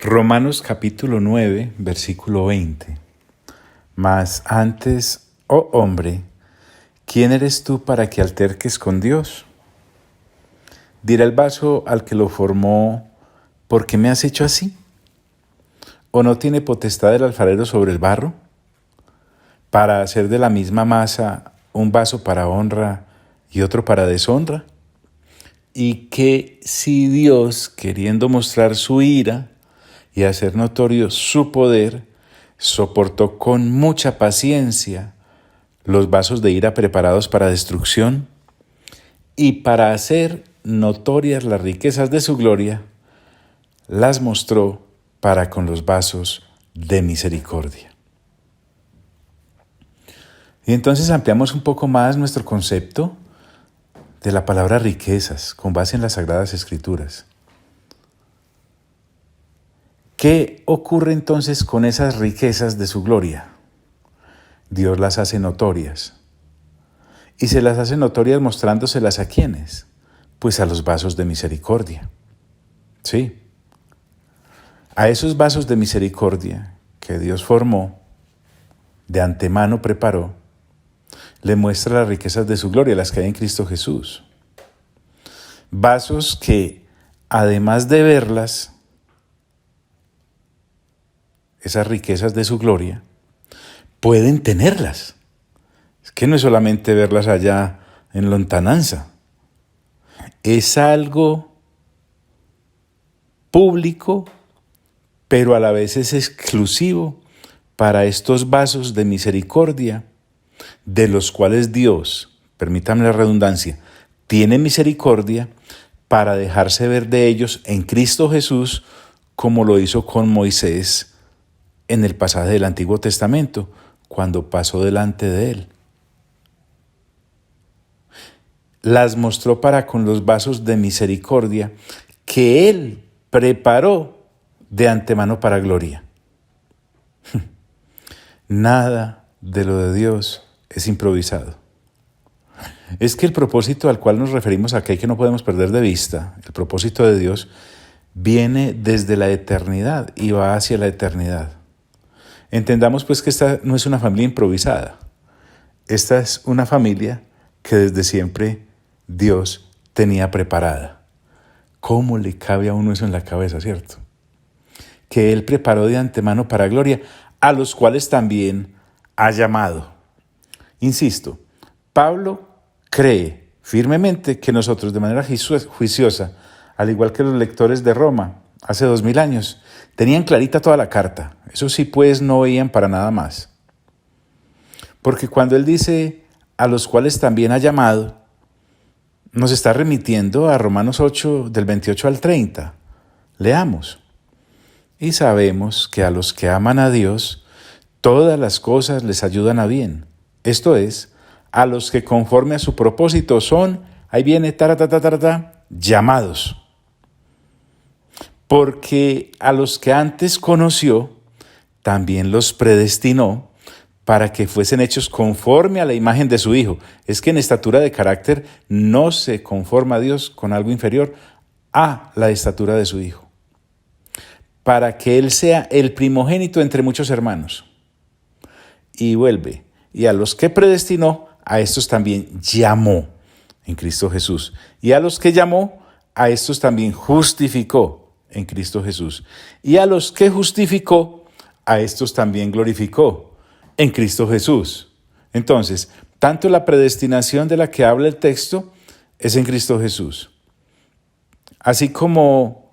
Romanos capítulo 9, versículo 20. Mas antes, oh hombre, ¿quién eres tú para que alterques con Dios? Dirá el vaso al que lo formó, ¿por qué me has hecho así? ¿O no tiene potestad el alfarero sobre el barro? Para hacer de la misma masa un vaso para honra y otro para deshonra. Y que si Dios, queriendo mostrar su ira y hacer notorio su poder, soportó con mucha paciencia los vasos de ira preparados para destrucción, y para hacer notorias las riquezas de su gloria, las mostró para con los vasos de misericordia. Y entonces ampliamos un poco más nuestro concepto de la palabra riquezas con base en las Sagradas Escrituras. ¿Qué ocurre entonces con esas riquezas de su gloria? Dios las hace notorias. ¿Y se las hace notorias mostrándoselas a quiénes? Pues a los vasos de misericordia. Sí. A esos vasos de misericordia que Dios formó, de antemano preparó, le muestra las riquezas de su gloria, las que hay en Cristo Jesús. Vasos que, además de verlas, esas riquezas de su gloria, pueden tenerlas. Es que no es solamente verlas allá en lontananza. Es algo público, pero a la vez es exclusivo para estos vasos de misericordia, de los cuales Dios, permítame la redundancia, tiene misericordia para dejarse ver de ellos en Cristo Jesús, como lo hizo con Moisés en el pasaje del Antiguo Testamento, cuando pasó delante de él. Las mostró para con los vasos de misericordia que él preparó de antemano para gloria. Nada de lo de Dios es improvisado. Es que el propósito al cual nos referimos aquí, que no podemos perder de vista, el propósito de Dios, viene desde la eternidad y va hacia la eternidad. Entendamos pues que esta no es una familia improvisada. Esta es una familia que desde siempre Dios tenía preparada. ¿Cómo le cabe a uno eso en la cabeza, cierto? Que Él preparó de antemano para gloria, a los cuales también ha llamado. Insisto, Pablo cree firmemente que nosotros de manera juiciosa, al igual que los lectores de Roma hace 2000 años, tenían clarita toda la carta. Eso sí, pues no veían para nada más. Porque cuando él dice a los cuales también ha llamado, nos está remitiendo a Romanos 8, del 28 al 30. Leamos. Y sabemos que a los que aman a Dios, todas las cosas les ayudan a bien. Esto es, a los que conforme a su propósito son, ahí viene, llamados. Porque a los que antes conoció, también los predestinó para que fuesen hechos conforme a la imagen de su Hijo. Es que en estatura de carácter no se conforma a Dios con algo inferior a la estatura de su Hijo, para que Él sea el primogénito entre muchos hermanos. Y vuelve, y a los que predestinó, a estos también llamó en Cristo Jesús. Y a los que llamó, a estos también justificó en Cristo Jesús. Y a los que justificó, a estos también glorificó en Cristo Jesús. Entonces, tanto la predestinación de la que habla el texto es en Cristo Jesús. Así como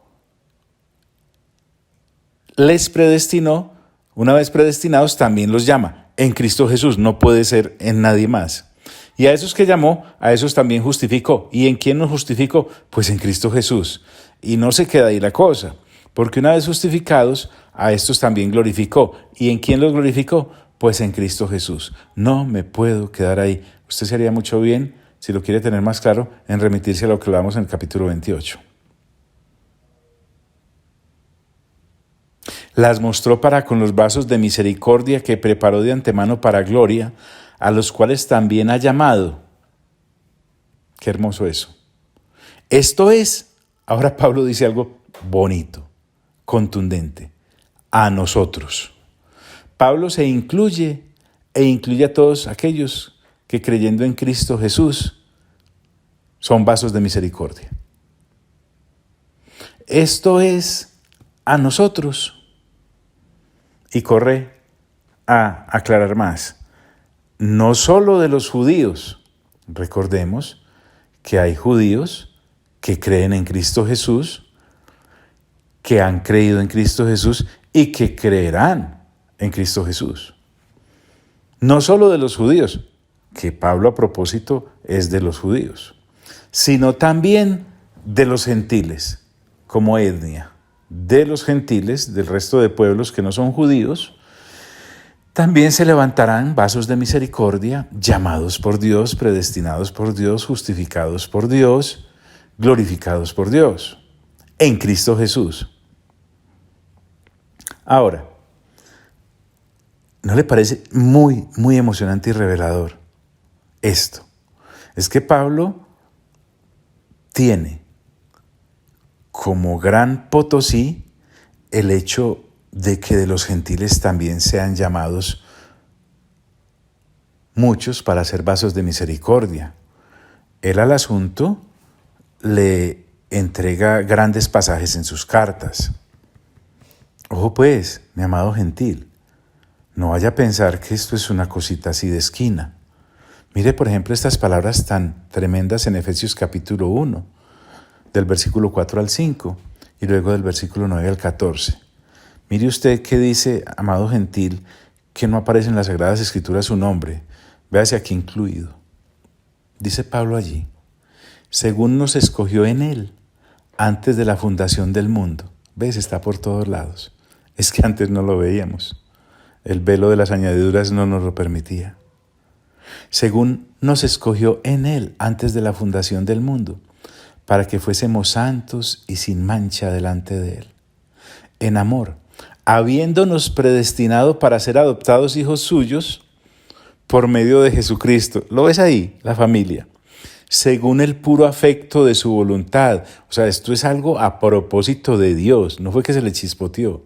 les predestinó, una vez predestinados también los llama en Cristo Jesús, no puede ser en nadie más. Y a esos que llamó, a esos también justificó. ¿Y en quién nos justificó? Pues en Cristo Jesús. Y no se queda ahí la cosa, porque una vez justificados, a estos también glorificó. ¿Y en quién los glorificó? Pues en Cristo Jesús. No me puedo quedar ahí. Usted se haría mucho bien, si lo quiere tener más claro, en remitirse a lo que hablamos en el capítulo 28. Las mostró para con los vasos de misericordia que preparó de antemano para gloria, a los cuales también ha llamado. Qué hermoso eso. Esto es, ahora Pablo dice algo bonito, contundente. A nosotros. Pablo se incluye e incluye a todos aquellos que creyendo en Cristo Jesús son vasos de misericordia. Esto es a nosotros. Y corre a aclarar más. No solo de los judíos. Recordemos que hay judíos que creen en Cristo Jesús, que han creído en Cristo Jesús y que creerán en Cristo Jesús. No solo de los judíos, que Pablo a propósito es de los judíos, sino también de los gentiles, como etnia, de los gentiles, del resto de pueblos que no son judíos. También se levantarán vasos de misericordia, llamados por Dios, predestinados por Dios, justificados por Dios, glorificados por Dios, en Cristo Jesús. Ahora, ¿no le parece muy, muy emocionante y revelador esto? Es que Pablo tiene como gran potosí el hecho de que de los gentiles también sean llamados muchos para ser vasos de misericordia. Él al asunto le entrega grandes pasajes en sus cartas. Ojo pues, mi amado gentil, no vaya a pensar que esto es una cosita así de esquina. Mire, por ejemplo, estas palabras tan tremendas en Efesios capítulo 1, del versículo 4 al 5, y luego del versículo 9 al 14. Mire usted qué dice, amado gentil, que no aparece en las Sagradas Escrituras su nombre. Véase aquí incluido. Dice Pablo allí, según nos escogió en Él, antes de la fundación del mundo. ¿Ves? Está por todos lados. Es que antes no lo veíamos. El velo de las añadiduras no nos lo permitía. Según nos escogió en Él, antes de la fundación del mundo, para que fuésemos santos y sin mancha delante de Él. En amor, habiéndonos predestinado para ser adoptados hijos suyos por medio de Jesucristo. ¿Lo ves ahí? La familia. Según el puro afecto de su voluntad. O sea, esto es algo a propósito de Dios. No fue que se le chispoteó.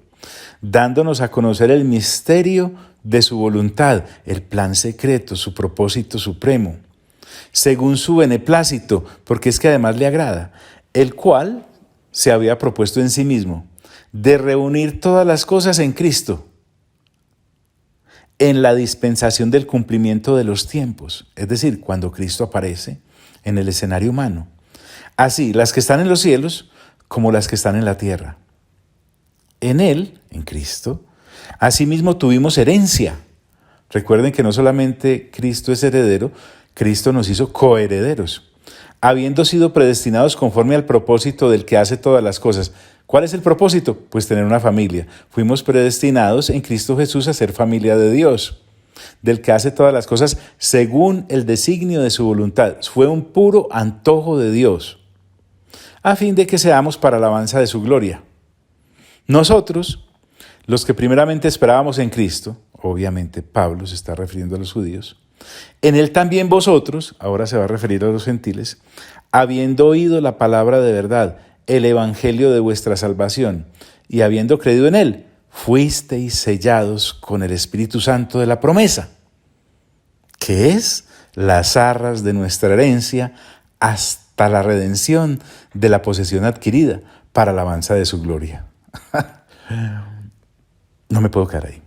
Dándonos a conocer el misterio de su voluntad, el plan secreto, su propósito supremo. Según su beneplácito, porque es que además le agrada, el cual se había propuesto en sí mismo, de reunir todas las cosas en Cristo, en la dispensación del cumplimiento de los tiempos, es decir, cuando Cristo aparece en el escenario humano. Así, las que están en los cielos como las que están en la tierra. En Él, en Cristo, asimismo tuvimos herencia. Recuerden que no solamente Cristo es heredero, Cristo nos hizo coherederos, habiendo sido predestinados conforme al propósito del que hace todas las cosas. ¿Cuál es el propósito? Pues tener una familia. Fuimos predestinados en Cristo Jesús a ser familia de Dios, del que hace todas las cosas según el designio de su voluntad. Fue un puro antojo de Dios, a fin de que seamos para alabanza de su gloria. Nosotros, los que primeramente esperábamos en Cristo, obviamente Pablo se está refiriendo a los judíos, en Él también vosotros, ahora se va a referir a los gentiles, habiendo oído la palabra de verdad, el evangelio de vuestra salvación, y habiendo creído en Él, fuisteis sellados con el Espíritu Santo de la promesa, que es las arras de nuestra herencia hasta la redención de la posesión adquirida para alabanza de su gloria. No me puedo quedar ahí.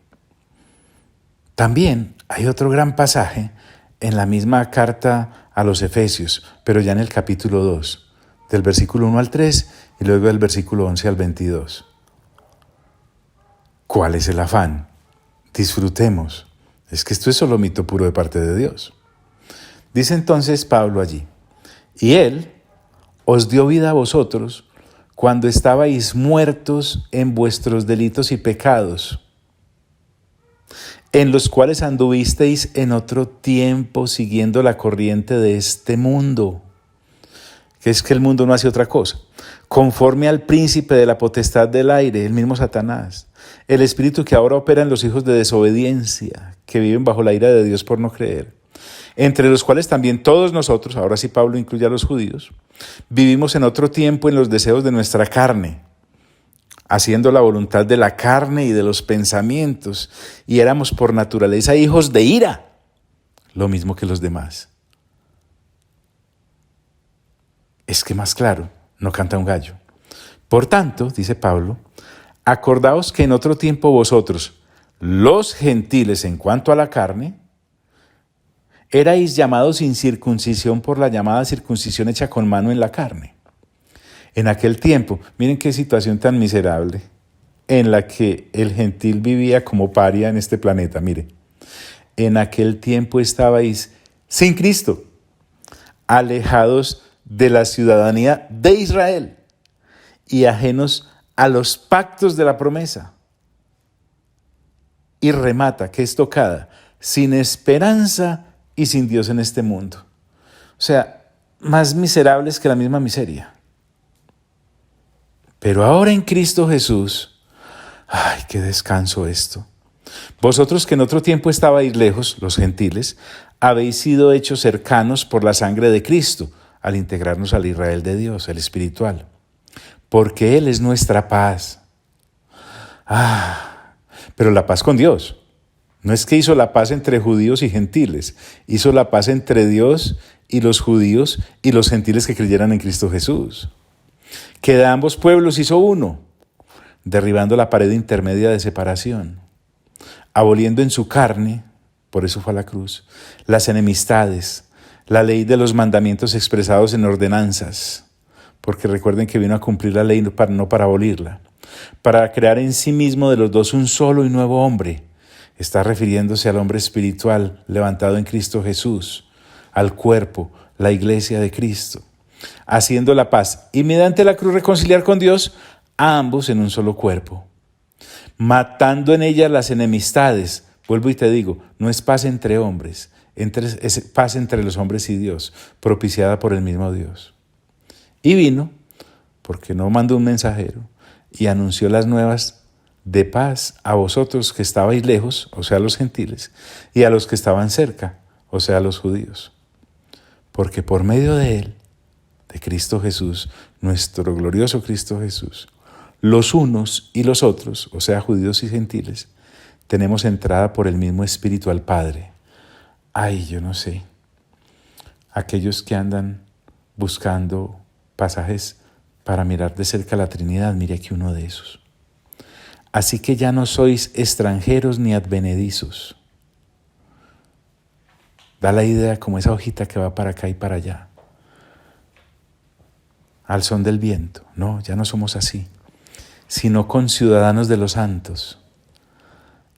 También hay otro gran pasaje en la misma carta a los Efesios, pero ya en el capítulo 2, del versículo 1 al 3 y luego del versículo 11 al 22. ¿Cuál es el afán? Disfrutemos. Es que esto es solo mito puro de parte de Dios. Dice entonces Pablo allí, y Él os dio vida a vosotros cuando estabais muertos en vuestros delitos y pecados, en los cuales anduvisteis en otro tiempo siguiendo la corriente de este mundo, que es que el mundo no hace otra cosa, conforme al príncipe de la potestad del aire, el mismo Satanás, el espíritu que ahora opera en los hijos de desobediencia, que viven bajo la ira de Dios por no creer, entre los cuales también todos nosotros, ahora sí Pablo incluye a los judíos, vivimos en otro tiempo en los deseos de nuestra carne, haciendo la voluntad de la carne y de los pensamientos, y éramos por naturaleza hijos de ira, lo mismo que los demás. Es que más claro, no canta un gallo. Por tanto, dice Pablo, acordaos que en otro tiempo vosotros, los gentiles en cuanto a la carne, erais llamados sin circuncisión por la llamada circuncisión hecha con mano en la carne. En aquel tiempo, miren qué situación tan miserable en la que el gentil vivía como paria en este planeta. Mire, en aquel tiempo estabais sin Cristo, alejados de la ciudadanía de Israel y ajenos a los pactos de la promesa. Y remata, que es tocada, sin esperanza y sin Dios en este mundo. O sea, más miserables que la misma miseria. Pero ahora en Cristo Jesús, ¡ay, qué descanso esto! Vosotros que en otro tiempo estabais lejos, los gentiles, habéis sido hechos cercanos por la sangre de Cristo, al integrarnos al Israel de Dios, el espiritual. Porque Él es nuestra paz. Pero la paz con Dios. No es que hizo la paz entre judíos y gentiles, hizo la paz entre Dios y los judíos y los gentiles que creyeran en Cristo Jesús. Que de ambos pueblos hizo uno, derribando la pared intermedia de separación, aboliendo en su carne, por eso fue a la cruz, las enemistades, la ley de los mandamientos expresados en ordenanzas, porque recuerden que vino a cumplir la ley no para abolirla, para crear en sí mismo de los dos un solo y nuevo hombre. Está refiriéndose al hombre espiritual levantado en Cristo Jesús, al cuerpo, la iglesia de Cristo, haciendo la paz y mediante la cruz reconciliar con Dios a ambos en un solo cuerpo, matando en ella las enemistades. Vuelvo y te digo, no es paz entre hombres, es paz entre los hombres y Dios, propiciada por el mismo Dios. Y vino, porque no mandó un mensajero, y anunció las nuevas de paz a vosotros que estabais lejos, o sea, los gentiles, y a los que estaban cerca, o sea, los judíos. Porque por medio de Él, de Cristo Jesús, nuestro glorioso Cristo Jesús, los unos y los otros, o sea, judíos y gentiles, tenemos entrada por el mismo Espíritu al Padre. Ay, yo no sé, aquellos que andan buscando pasajes para mirar de cerca la Trinidad, mire aquí uno de esos. Así que ya no sois extranjeros ni advenedizos. Da la idea como esa hojita que va para acá y para allá, al son del viento. No, ya no somos así, sino conciudadanos de los santos.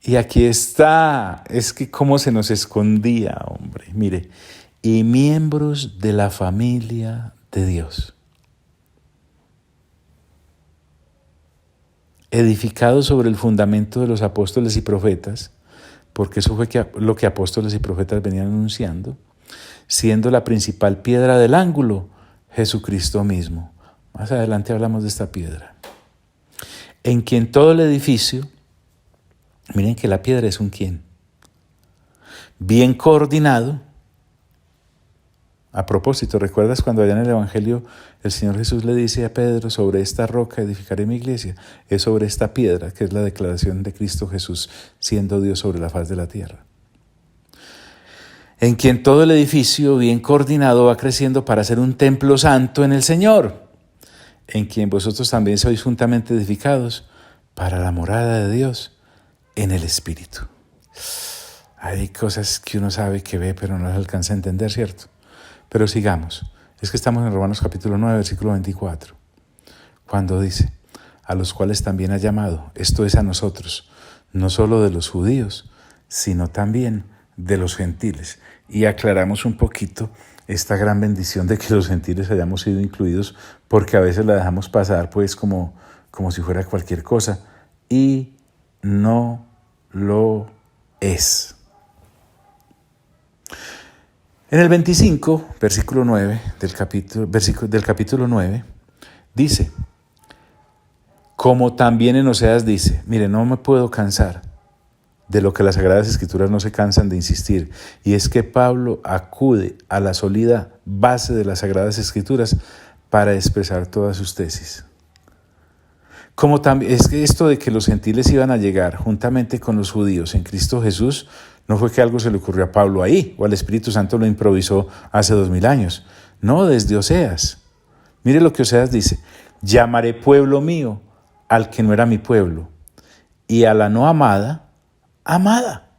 Y aquí está, es que cómo se nos escondía, hombre, mire, y miembros de la familia de Dios, edificados sobre el fundamento de los apóstoles y profetas, porque eso fue lo que apóstoles y profetas venían anunciando, siendo la principal piedra del ángulo Jesucristo mismo. Más adelante hablamos de esta piedra, en quien todo el edificio, miren que la piedra es un quién, bien coordinado. A propósito, ¿recuerdas cuando allá en el Evangelio el Señor Jesús le dice a Pedro, sobre esta roca edificaré mi iglesia? Es sobre esta piedra, que es la declaración de Cristo Jesús, siendo Dios sobre la faz de la tierra. En quien todo el edificio, bien coordinado, va creciendo para ser un templo santo en el Señor, en quien vosotros también sois juntamente edificados para la morada de Dios en el Espíritu. Hay cosas que uno sabe que ve, pero no las alcanza a entender, ¿cierto? Pero sigamos. Es que estamos en Romanos capítulo 9, versículo 24, cuando dice, a los cuales también ha llamado, esto es a nosotros, no solo de los judíos, sino también de los gentiles. Y aclaramos un poquito esta gran bendición de que los gentiles hayamos sido incluidos, porque a veces la dejamos pasar pues como si fuera cualquier cosa, y no lo es. En el 25, versículo 9 del capítulo 9, dice, como también en Oseas dice, mire, no me puedo cansar de lo que las Sagradas Escrituras no se cansan de insistir, y es que Pablo acude a la sólida base de las Sagradas Escrituras para expresar todas sus tesis. Como también es que esto de que los gentiles iban a llegar juntamente con los judíos en Cristo Jesús, no fue que algo se le ocurrió a Pablo ahí, o al Espíritu Santo lo improvisó hace 2000 años. No, desde Oseas. Mire lo que Oseas dice: llamaré pueblo mío al que no era mi pueblo, y a la no amada, amada.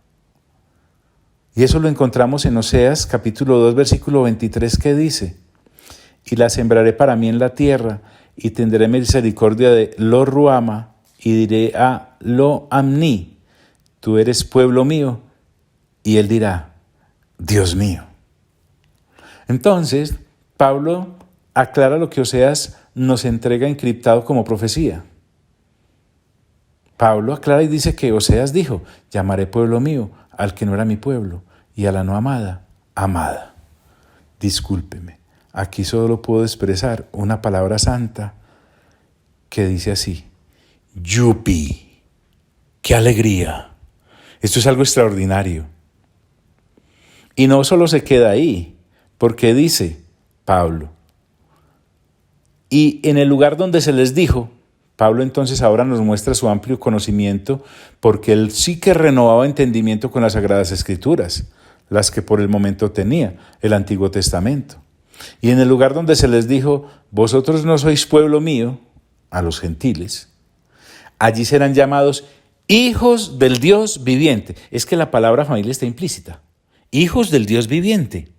Y eso lo encontramos en Oseas capítulo 2, versículo 23, que dice: y la sembraré para mí en la tierra, y tendré misericordia de Lo Ruama, y diré a Lo Amní, tú eres pueblo mío, y él dirá, Dios mío. Entonces, Pablo aclara lo que Oseas nos entrega encriptado como profecía. Pablo aclara y dice que Oseas dijo: llamaré pueblo mío al que no era mi pueblo, y a la no amada, amada. Discúlpeme, aquí solo puedo expresar una palabra santa que dice así: yupi, qué alegría. Esto es algo extraordinario. Y no solo se queda ahí, porque dice Pablo, y en el lugar donde se les dijo, Pablo entonces ahora nos muestra su amplio conocimiento, porque él sí que renovaba entendimiento con las Sagradas Escrituras, las que por el momento tenía, el Antiguo Testamento. Y en el lugar donde se les dijo, vosotros no sois pueblo mío, a los gentiles, allí serán llamados hijos del Dios viviente. Es que la palabra familia está implícita. Hijos del Dios viviente.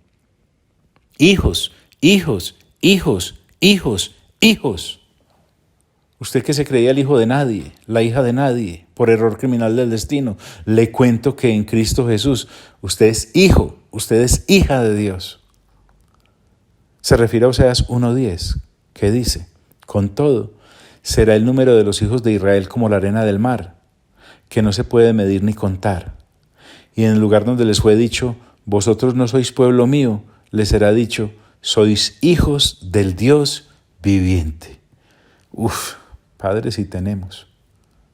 Hijos, hijos, hijos, hijos, hijos. Usted que se creía el hijo de nadie, la hija de nadie, por error criminal del destino, le cuento que en Cristo Jesús usted es hijo, usted es hija de Dios. Se refiere a Oseas 1:10, que dice: con todo, será el número de los hijos de Israel como la arena del mar, que no se puede medir ni contar. Y en el lugar donde les fue dicho, vosotros no sois pueblo mío, les será dicho, sois hijos del Dios viviente. Padre sí tenemos,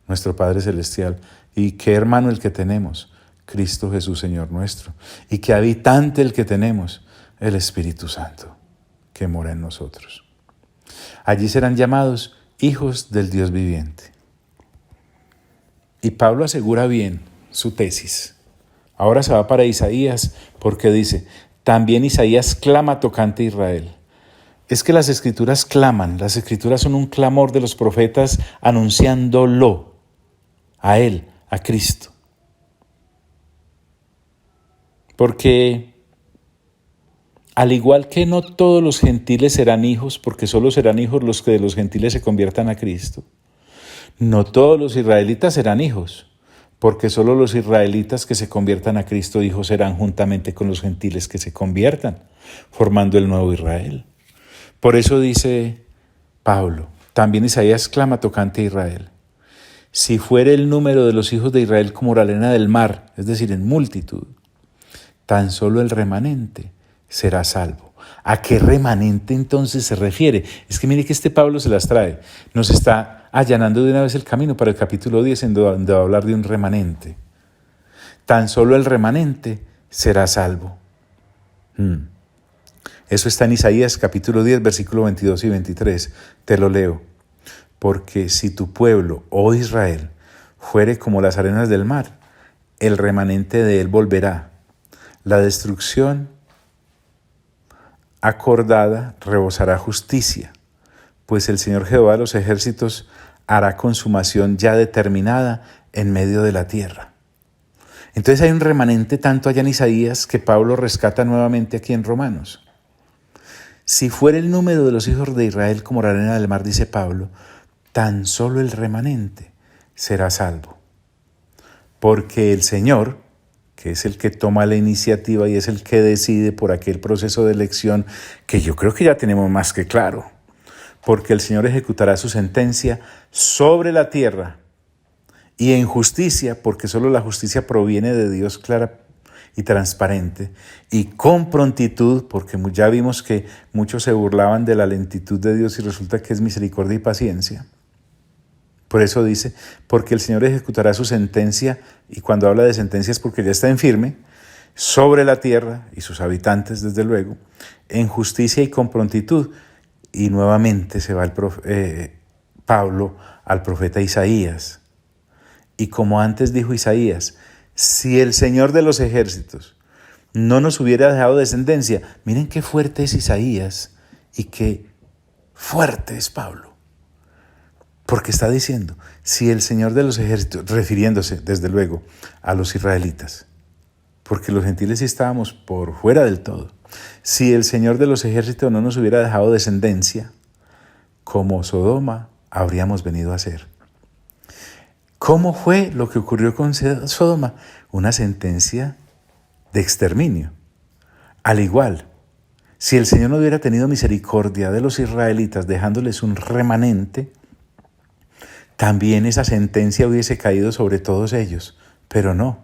nuestro Padre Celestial. Y qué hermano el que tenemos, Cristo Jesús Señor nuestro. Y qué habitante el que tenemos, el Espíritu Santo, que mora en nosotros. Allí serán llamados hijos del Dios viviente. Y Pablo asegura bien su tesis. Ahora se va para Isaías, porque dice, también Isaías clama tocante a Israel. Es que las Escrituras claman, las Escrituras son un clamor de los profetas anunciándolo a Él, a Cristo. Porque al igual que no todos los gentiles serán hijos, porque solo serán hijos los que de los gentiles se conviertan a Cristo, no todos los israelitas serán hijos, porque solo los israelitas que se conviertan a Cristo hijos serán juntamente con los gentiles que se conviertan, formando el nuevo Israel. Por eso dice Pablo, también Isaías clama tocante a Israel. Si fuere el número de los hijos de Israel como la arena del mar, es decir, en multitud, tan solo el remanente será salvo. ¿A qué remanente entonces se refiere? Es que mire que este Pablo se las trae. Nos está allanando de una vez el camino para el capítulo 10, en donde va a hablar de un remanente. Tan solo el remanente será salvo. Eso está en Isaías capítulo 10, versículo 22 y 23. Te lo leo. Porque si tu pueblo, oh Israel, fuere como las arenas del mar, el remanente de él volverá. La destrucción acordada rebosará justicia, pues el Señor Jehová de los ejércitos hará consumación ya determinada en medio de la tierra. Entonces hay un remanente tanto allá en Isaías que Pablo rescata nuevamente aquí en Romanos. Si fuera el número de los hijos de Israel como la arena del mar, dice Pablo, tan solo el remanente será salvo. Porque el Señor, que es el que toma la iniciativa y es el que decide por aquel proceso de elección, que yo creo que ya tenemos más que claro, porque el Señor ejecutará su sentencia sobre la tierra y en justicia, porque solo la justicia proviene de Dios clara y transparente, y con prontitud, porque ya vimos que muchos se burlaban de la lentitud de Dios y resulta que es misericordia y paciencia. Por eso dice, porque el Señor ejecutará su sentencia, y cuando habla de sentencia es porque ya está en firme, sobre la tierra y sus habitantes, desde luego, en justicia y con prontitud. Y nuevamente se va Pablo al profeta Isaías. Y como antes dijo Isaías, si el Señor de los ejércitos no nos hubiera dejado descendencia, miren qué fuerte es Isaías y qué fuerte es Pablo. Porque está diciendo, si el Señor de los ejércitos, refiriéndose desde luego a los israelitas, porque los gentiles sí estábamos por fuera del todo, si el Señor de los ejércitos no nos hubiera dejado descendencia, como Sodoma habríamos venido a ser. ¿Cómo fue lo que ocurrió con Sodoma? Una sentencia de exterminio. Al igual, si el Señor no hubiera tenido misericordia de los israelitas dejándoles un remanente, también esa sentencia hubiese caído sobre todos ellos, pero no.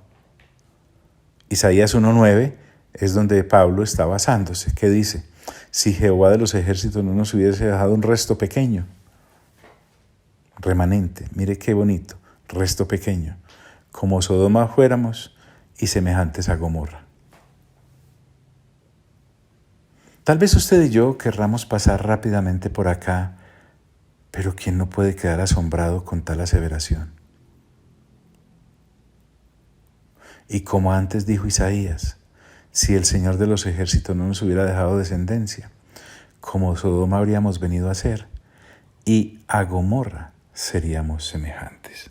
Isaías 1:9 es donde Pablo está basándose. ¿Qué dice? Si Jehová de los ejércitos no nos hubiese dejado un resto pequeño, remanente, mire qué bonito, resto pequeño, como Sodoma fuéramos y semejantes a Gomorra. Tal vez usted y yo querramos pasar rápidamente por acá, pero ¿quién no puede quedar asombrado con tal aseveración? Y como antes dijo Isaías, si el Señor de los ejércitos no nos hubiera dejado descendencia, como Sodoma habríamos venido a ser, y a Gomorra seríamos semejantes.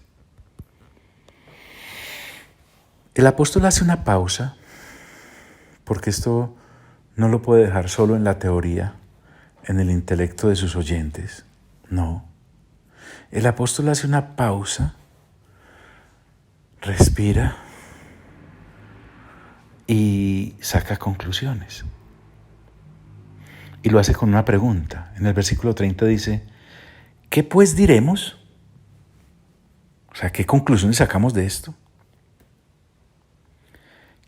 El apóstol hace una pausa, porque esto no lo puede dejar solo en la teoría, en el intelecto de sus oyentes. No. El apóstol hace una pausa, respira y saca conclusiones. Y lo hace con una pregunta. En el versículo 30 dice, ¿qué pues diremos? O sea, ¿qué conclusiones sacamos de esto?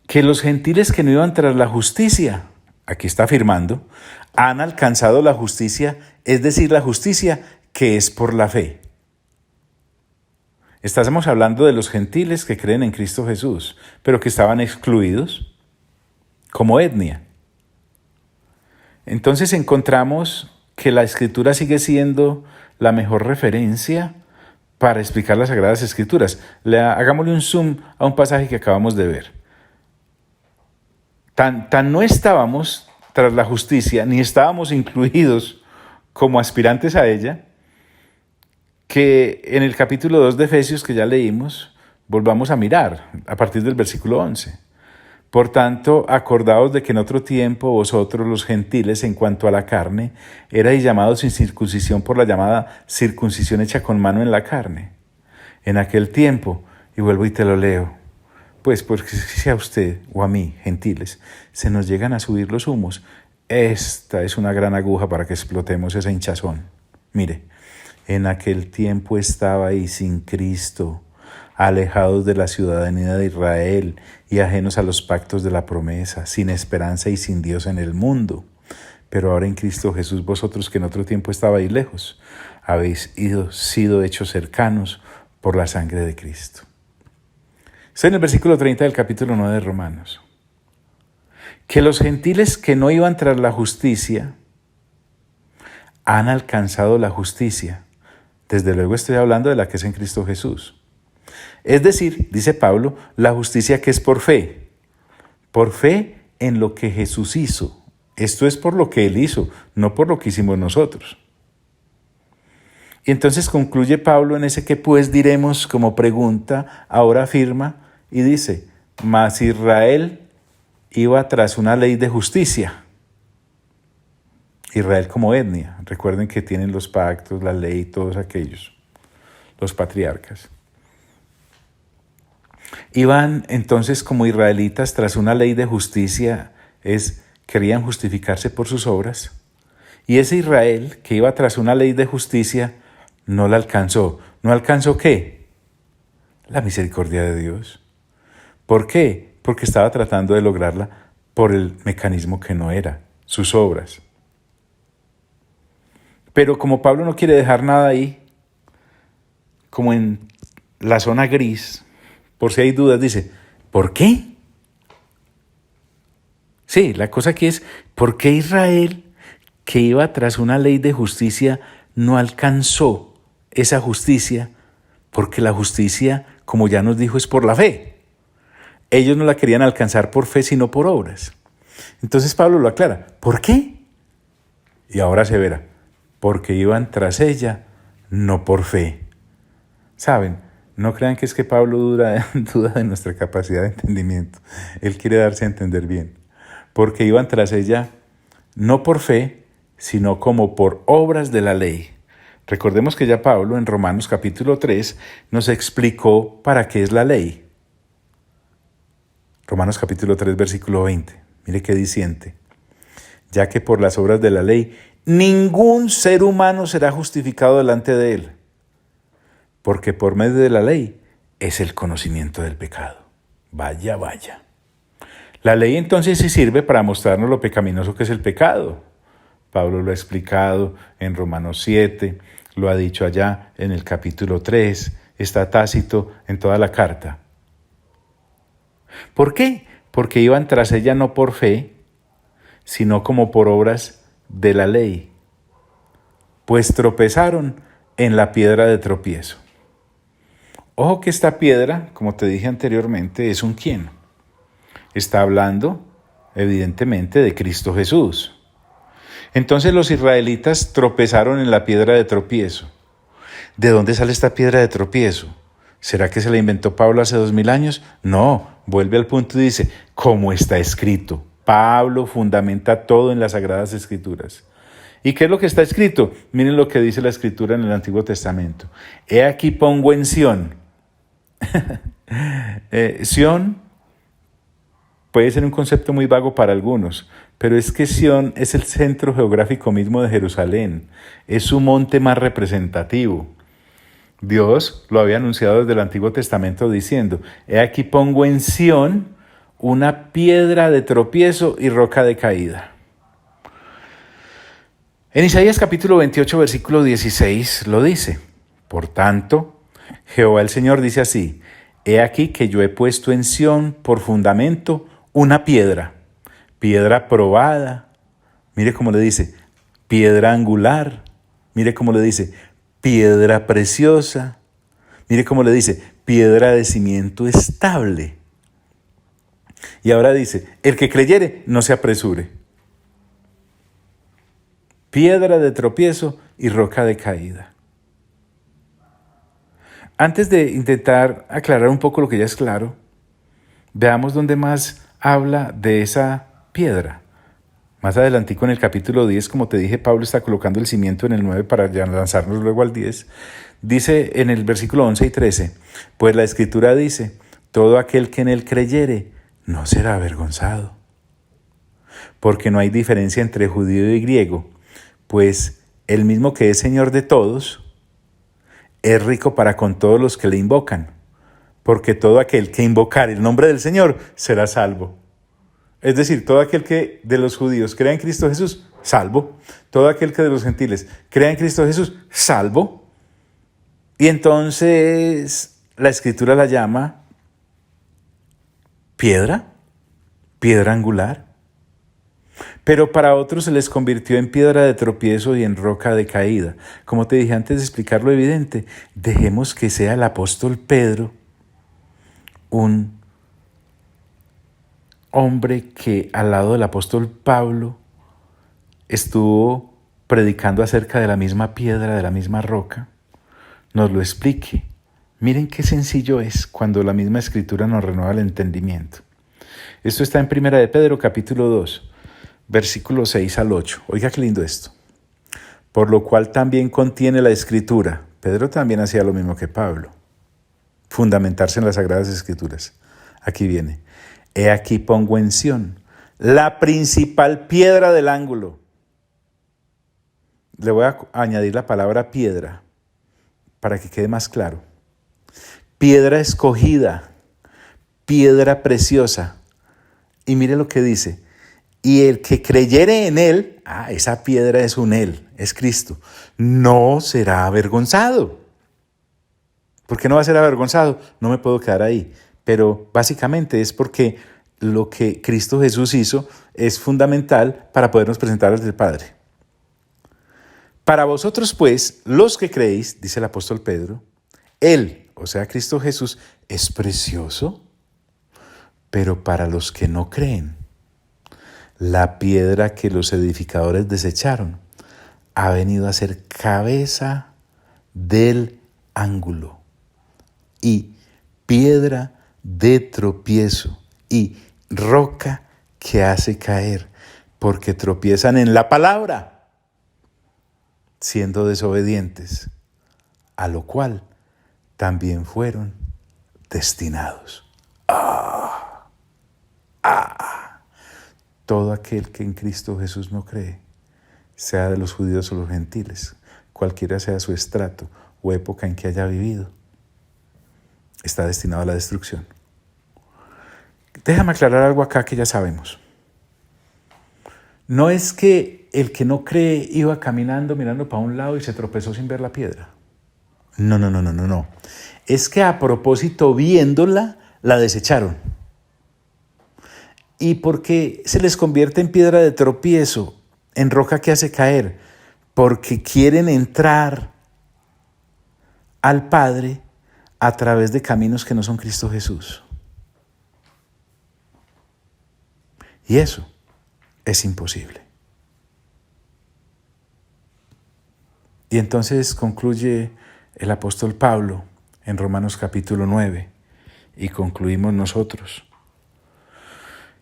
Que los gentiles que no iban tras la justicia, aquí está afirmando, han alcanzado la justicia, es decir, la justicia que es por la fe. Estamos hablando de los gentiles que creen en Cristo Jesús, pero que estaban excluidos como etnia. Entonces encontramos que la Escritura sigue siendo la mejor referencia para explicar las Sagradas Escrituras. Hagámosle un zoom a un pasaje que acabamos de ver. Tan no estábamos tras la justicia, ni estábamos incluidos como aspirantes a ella, que en el capítulo 2 de Efesios que ya leímos, volvamos a mirar a partir del versículo 11. Por tanto, acordaos de que en otro tiempo vosotros los gentiles en cuanto a la carne, erais llamados sin circuncisión por la llamada circuncisión hecha con mano en la carne. En aquel tiempo, y vuelvo y te lo leo, pues porque si a usted o a mí, gentiles, se nos llegan a subir los humos, esta es una gran aguja para que explotemos esa hinchazón. Mire, en aquel tiempo estabais sin Cristo, alejados de la ciudadanía de Israel y ajenos a los pactos de la promesa, sin esperanza y sin Dios en el mundo. Pero ahora en Cristo Jesús vosotros que en otro tiempo estabais lejos, habéis sido hechos cercanos por la sangre de Cristo. Está en el versículo 30 del capítulo 9 de Romanos. Que los gentiles que no iban tras la justicia han alcanzado la justicia. Desde luego estoy hablando de la que es en Cristo Jesús. Es decir, dice Pablo, la justicia que es por fe en lo que Jesús hizo. Esto es por lo que Él hizo, no por lo que hicimos nosotros. Y entonces concluye Pablo en ese que pues diremos como pregunta, ahora afirma y dice, mas Israel iba tras una ley de justicia. Israel como etnia, recuerden que tienen los pactos, la ley, todos aquellos, los patriarcas. Iban entonces como israelitas tras una ley de justicia, querían justificarse por sus obras. Y ese Israel que iba tras una ley de justicia no la alcanzó. ¿No alcanzó qué? La misericordia de Dios. ¿Por qué? Porque estaba tratando de lograrla por el mecanismo que no era, sus obras. Pero como Pablo no quiere dejar nada ahí, como en la zona gris, por si hay dudas, dice, ¿por qué? Sí, la cosa aquí es, ¿por qué Israel, que iba tras una ley de justicia, no alcanzó esa justicia, porque la justicia, como ya nos dijo, es por la fe. Ellos no la querían alcanzar por fe, sino por obras. Entonces Pablo lo aclara. ¿Por qué? Y ahora se verá. Porque iban tras ella, no por fe. ¿Saben? No crean que es que Pablo duda de nuestra capacidad de entendimiento. Él quiere darse a entender bien. Porque iban tras ella, no por fe, sino como por obras de la ley. Recordemos que ya Pablo en Romanos capítulo 3 nos explicó para qué es la ley. Romanos capítulo 3 versículo 20. Mire qué diciente. Ya que por las obras de la ley ningún ser humano será justificado delante de él, porque por medio de la ley es el conocimiento del pecado. Vaya, vaya. La ley entonces sí sirve para mostrarnos lo pecaminoso que es el pecado. Pablo lo ha explicado en Romanos 7, lo ha dicho allá en el capítulo 3, está tácito en toda la carta. ¿Por qué? Porque iban tras ella no por fe, sino como por obras de la ley, pues tropezaron en la piedra de tropiezo. Ojo que esta piedra, como te dije anteriormente, es un quién. Está hablando, evidentemente, de Cristo Jesús. Entonces los israelitas tropezaron en la piedra de tropiezo. ¿De dónde sale esta piedra de tropiezo? ¿Será que se la inventó Pablo hace 2000 años? No, vuelve al punto y dice, como está escrito. Pablo fundamenta todo en las Sagradas Escrituras. ¿Y qué es lo que está escrito? Miren lo que dice la Escritura en el Antiguo Testamento. He aquí pongo en Sión. Sión puede ser un concepto muy vago para algunos, pero es que Sión es el centro geográfico mismo de Jerusalén. Es su monte más representativo. Dios lo había anunciado desde el Antiguo Testamento diciendo, he aquí pongo en Sión una piedra de tropiezo y roca de caída. En Isaías capítulo 28, versículo 16 lo dice, por tanto, Jehová el Señor dice así, he aquí que yo he puesto en Sión por fundamento una piedra probada, mire cómo le dice, piedra angular, mire cómo le dice, piedra preciosa, mire cómo le dice, piedra de cimiento estable. Y ahora dice, el que creyere no se apresure. Piedra de tropiezo y roca de caída. Antes de intentar aclarar un poco lo que ya es claro, veamos dónde más habla de esa piedra. Más adelantico en el capítulo 10, como te dije, Pablo está colocando el cimiento en el 9 para ya lanzarnos luego al 10. Dice en el versículo 11 y 13, pues la Escritura dice, todo aquel que en él creyere no será avergonzado. Porque no hay diferencia entre judío y griego, pues el mismo que es Señor de todos, es rico para con todos los que le invocan, porque todo aquel que invocar el nombre del Señor será salvo. Es decir, todo aquel que de los judíos crea en Cristo Jesús, salvo. Todo aquel que de los gentiles crea en Cristo Jesús, salvo. Y entonces la Escritura la llama piedra angular. Pero para otros se les convirtió en piedra de tropiezo y en roca de caída. Como te dije antes de explicar lo evidente, dejemos que sea el apóstol Pedro un hombre que al lado del apóstol Pablo estuvo predicando acerca de la misma piedra, de la misma roca, nos lo explique. Miren qué sencillo es cuando la misma Escritura nos renueva el entendimiento. Esto está en 1 de Pedro capítulo 2. Versículos 6 al 8. Oiga qué lindo esto. Por lo cual también contiene la Escritura. Pedro también hacía lo mismo que Pablo. Fundamentarse en las Sagradas Escrituras. Aquí viene. He aquí pongo en Sión la principal piedra del ángulo. Le voy a añadir la palabra piedra para que quede más claro. Piedra escogida, piedra preciosa. Y mire lo que dice. Y el que creyere en él, esa piedra es un él, es Cristo, no será avergonzado. ¿Por qué no va a ser avergonzado? No me puedo quedar ahí. Pero básicamente es porque lo que Cristo Jesús hizo es fundamental para podernos presentar ante el Padre. Para vosotros, pues, los que creéis, dice el apóstol Pedro, Él, o sea, Cristo Jesús, es precioso, pero para los que no creen, la piedra que los edificadores desecharon ha venido a ser cabeza del ángulo y piedra de tropiezo y roca que hace caer, porque tropiezan en la palabra, siendo desobedientes, a lo cual también fueron destinados. Todo aquel que en Cristo Jesús no cree, sea de los judíos o los gentiles, cualquiera sea su estrato o época en que haya vivido, está destinado a la destrucción. Déjame aclarar algo acá que ya sabemos. No es que el que no cree iba caminando, mirando para un lado y se tropezó sin ver la piedra. No. Es que a propósito, viéndola, la desecharon. ¿Y por qué se les convierte en piedra de tropiezo, en roca que hace caer? Porque quieren entrar al Padre a través de caminos que no son Cristo Jesús. Y eso es imposible. Y entonces concluye el apóstol Pablo en Romanos capítulo 9 y concluimos nosotros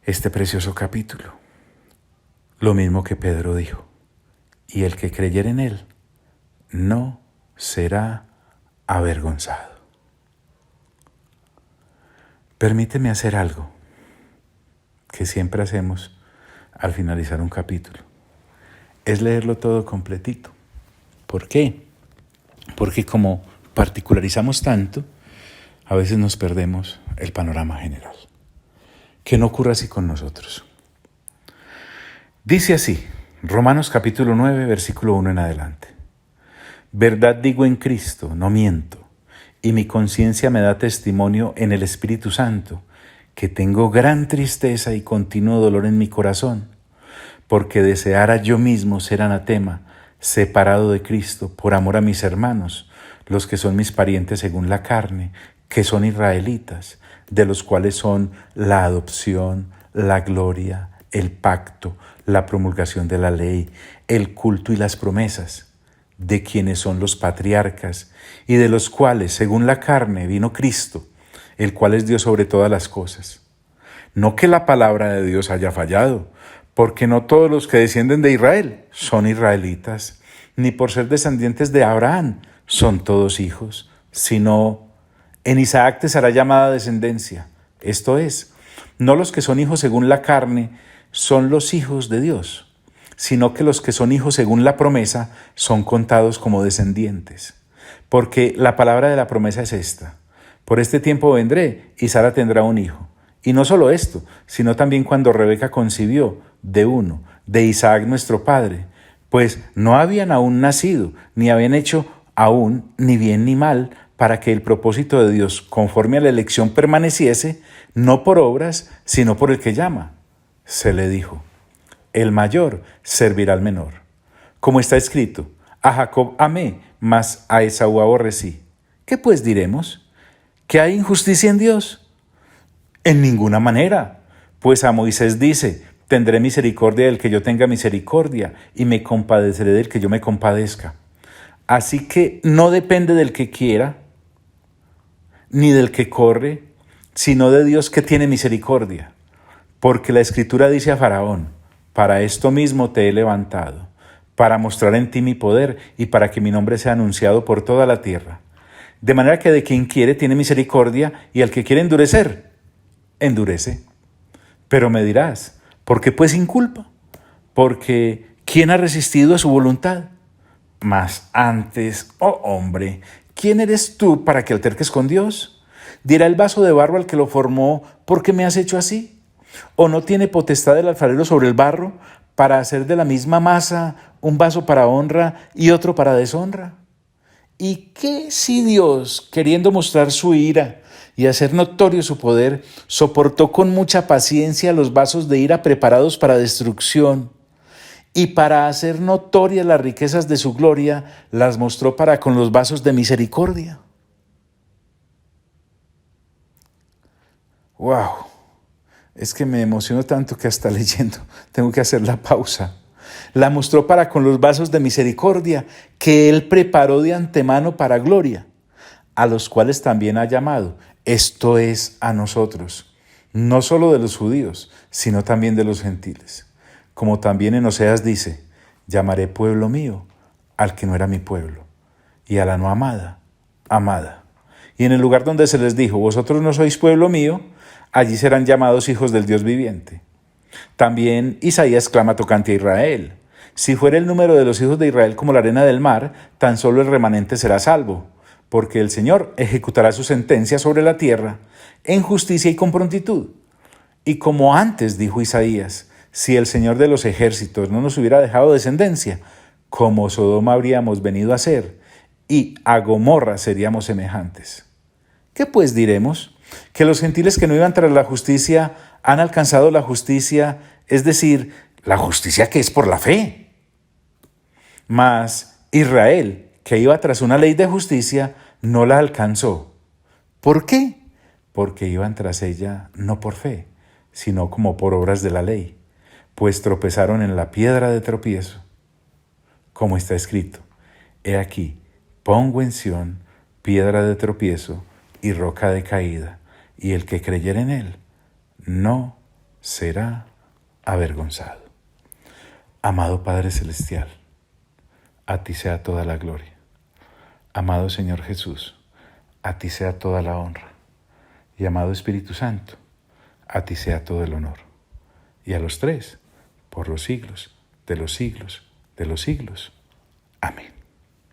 este precioso capítulo. Lo mismo que Pedro dijo, y el que creyere en él no será avergonzado. Permíteme hacer algo que siempre hacemos al finalizar un capítulo. Es leerlo todo completito. ¿Por qué? Porque como particularizamos tanto, a veces nos perdemos el panorama general. Que no ocurra así con nosotros. Dice así, Romanos capítulo 9, versículo 1 en adelante. Verdad digo en Cristo, no miento, y mi conciencia me da testimonio en el Espíritu Santo, que tengo gran tristeza y continuo dolor en mi corazón, porque deseara yo mismo ser anatema, separado de Cristo, por amor a mis hermanos, los que son mis parientes según la carne, que son israelitas, de los cuales son la adopción, la gloria, el pacto, la promulgación de la ley, el culto y las promesas, de quienes son los patriarcas, y de los cuales, según la carne, vino Cristo, el cual es Dios sobre todas las cosas. No que la palabra de Dios haya fallado, porque no todos los que descienden de Israel son israelitas, ni por ser descendientes de Abraham son todos hijos, sino en Isaac te será llamada descendencia. Esto es, no los que son hijos según la carne son los hijos de Dios, sino que los que son hijos según la promesa son contados como descendientes. Porque la palabra de la promesa es esta: por este tiempo vendré y Sara tendrá un hijo. Y no solo esto, sino también cuando Rebeca concibió de uno, de Isaac nuestro padre, pues no habían aún nacido, ni habían hecho aún ni bien ni mal, para que el propósito de Dios conforme a la elección permaneciese, no por obras, sino por el que llama. Se le dijo, el mayor servirá al menor. Como está escrito, a Jacob amé, mas a Esaú aborrecí. ¿Qué pues diremos? ¿Que hay injusticia en Dios? En ninguna manera, pues a Moisés dice, tendré misericordia del que yo tenga misericordia, y me compadeceré del que yo me compadezca. Así que no depende del que quiera, ni del que corre, sino de Dios que tiene misericordia. Porque la Escritura dice a Faraón, para esto mismo te he levantado, para mostrar en ti mi poder y para que mi nombre sea anunciado por toda la tierra. De manera que de quien quiere tiene misericordia y al que quiere endurecer, endurece. Pero me dirás, ¿por qué pues sin culpa? Porque ¿quién ha resistido a su voluntad? Mas antes, oh hombre, ¿quién eres tú para que alterques con Dios? ¿Dirá el vaso de barro al que lo formó, ¿por qué me has hecho así? ¿O no tiene potestad el alfarero sobre el barro para hacer de la misma masa un vaso para honra y otro para deshonra? ¿Y qué si Dios, queriendo mostrar su ira y hacer notorio su poder, soportó con mucha paciencia los vasos de ira preparados para destrucción, y para hacer notorias las riquezas de su gloria, las mostró para con los vasos de misericordia. ¡Wow! Es que me emociono tanto que hasta leyendo tengo que hacer la pausa. La mostró para con los vasos de misericordia que Él preparó de antemano para gloria, a los cuales también ha llamado, esto es, a nosotros, no solo de los judíos, sino también de los gentiles. Como también en Oseas dice, llamaré pueblo mío al que no era mi pueblo, y a la no amada, amada. Y en el lugar donde se les dijo, vosotros no sois pueblo mío, allí serán llamados hijos del Dios viviente. También Isaías clama tocante a Israel. Si fuera el número de los hijos de Israel como la arena del mar, tan solo el remanente será salvo, porque el Señor ejecutará su sentencia sobre la tierra en justicia y con prontitud. Y como antes dijo Isaías, si el Señor de los ejércitos no nos hubiera dejado descendencia, como Sodoma habríamos venido a ser, y a Gomorra seríamos semejantes. ¿Qué pues diremos? Que los gentiles que no iban tras la justicia han alcanzado la justicia, es decir, la justicia que es por la fe. Mas Israel, que iba tras una ley de justicia, no la alcanzó. ¿Por qué? Porque iban tras ella no por fe, sino como por obras de la ley, pues tropezaron en la piedra de tropiezo. Como está escrito, he aquí, pongo en Sión piedra de tropiezo y roca de caída, y el que creyere en él no será avergonzado. Amado Padre Celestial, a ti sea toda la gloria. Amado Señor Jesús, a ti sea toda la honra. Y amado Espíritu Santo, a ti sea todo el honor. Y a los tres, por los siglos de los siglos de los siglos. Amén.